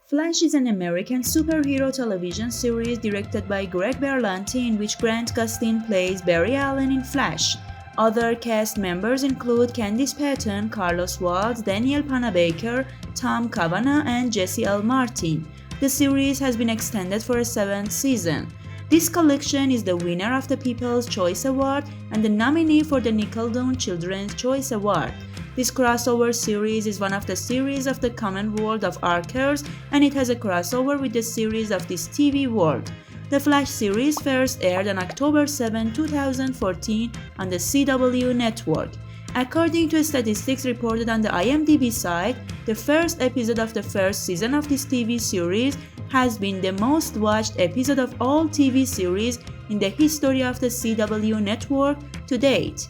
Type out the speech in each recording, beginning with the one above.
Flash is an American superhero television series directed by Greg Berlanti in which Grant Gustin plays Barry Allen in Flash. Other cast members include Candice Patton, Carlos Waltz, Daniel Panabaker, Tom Cavanagh, and Jesse L. Martin. The series has been extended for a seventh season. This collection is the winner of the People's Choice Award and the nominee for the Nickelodeon Children's Choice Award. This crossover series is one of the series of the Common World of Archers, and it has a crossover with the series of this TV world. The Flash series first aired on October 7, 2014 on the CW network. According to statistics reported on the IMDb site, the first episode of the first season of this TV series has been the most watched episode of all TV series in the history of the CW network to date.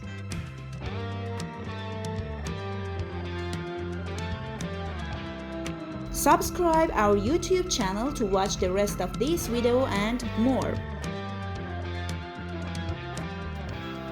Subscribe our YouTube channel to watch the rest of this video and more.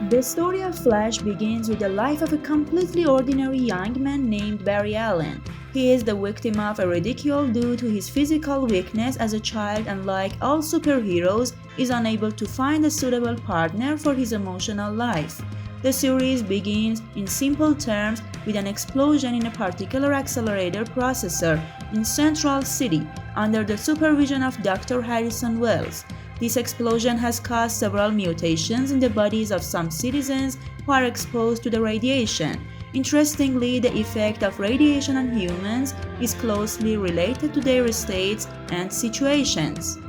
The story of Flash begins with the life of a completely ordinary young man named Barry Allen. He is the victim of a ridicule due to his physical weakness as a child and, like all superheroes, is unable to find a suitable partner for his emotional life. The series begins, in simple terms, with an explosion in a particular accelerator processor in Central City under the supervision of Dr. Harrison Wells. This explosion has caused several mutations in the bodies of some citizens who are exposed to the radiation. Interestingly, the effect of radiation on humans is closely related to their states and situations.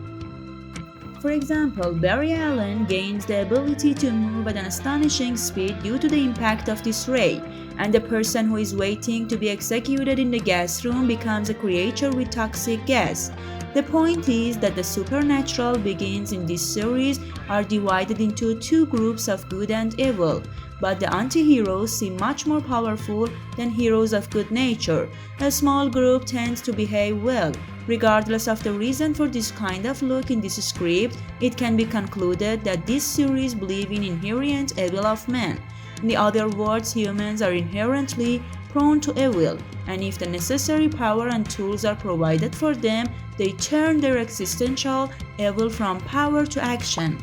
For example, Barry Allen gains the ability to move at an astonishing speed due to the impact of this ray, and the person who is waiting to be executed in the gas room becomes a creature with toxic gas. The point is that the supernatural beings in this series are divided into two groups of good and evil, but the anti-heroes seem much more powerful than heroes of good nature. A small group tends to behave well. Regardless of the reason for this kind of look in this script, it can be concluded that this series believes in inherent evil of man. In other words, humans are inherently prone to evil, and if the necessary power and tools are provided for them, they turn their existential evil from power to action.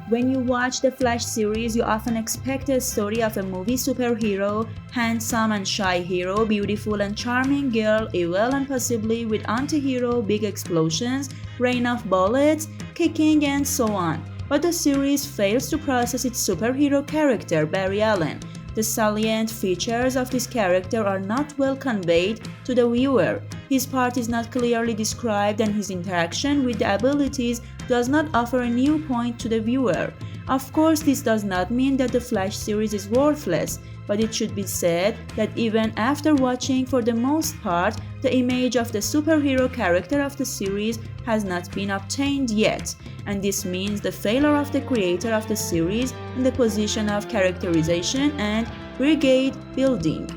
When you watch the Flash series, you often expect a story of a movie superhero, handsome and shy hero, beautiful and charming girl, evil and possibly with anti-hero, big explosions, rain of bullets, kicking and so on. But the series fails to process its superhero character, Barry Allen. The salient features of this character are not well conveyed to the viewer. His part is not clearly described and his interaction with the abilities does not offer a new point to the viewer. Of course, this does not mean that the Flash series is worthless, but it should be said that even after watching for the most part, the image of the superhero character of the series has not been obtained yet, and this means the failure of the creator of the series in the position of characterization and brigade building.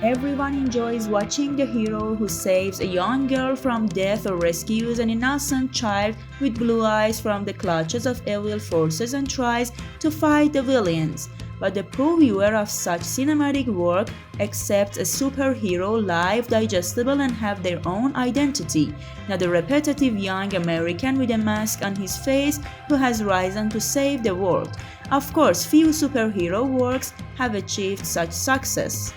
Everyone enjoys watching the hero who saves a young girl from death or rescues an innocent child with blue eyes from the clutches of evil forces and tries to fight the villains. But the pro viewer of such cinematic work accepts a superhero live, digestible and have their own identity, not a repetitive young American with a mask on his face who has risen to save the world. Of course, few superhero works have achieved such success.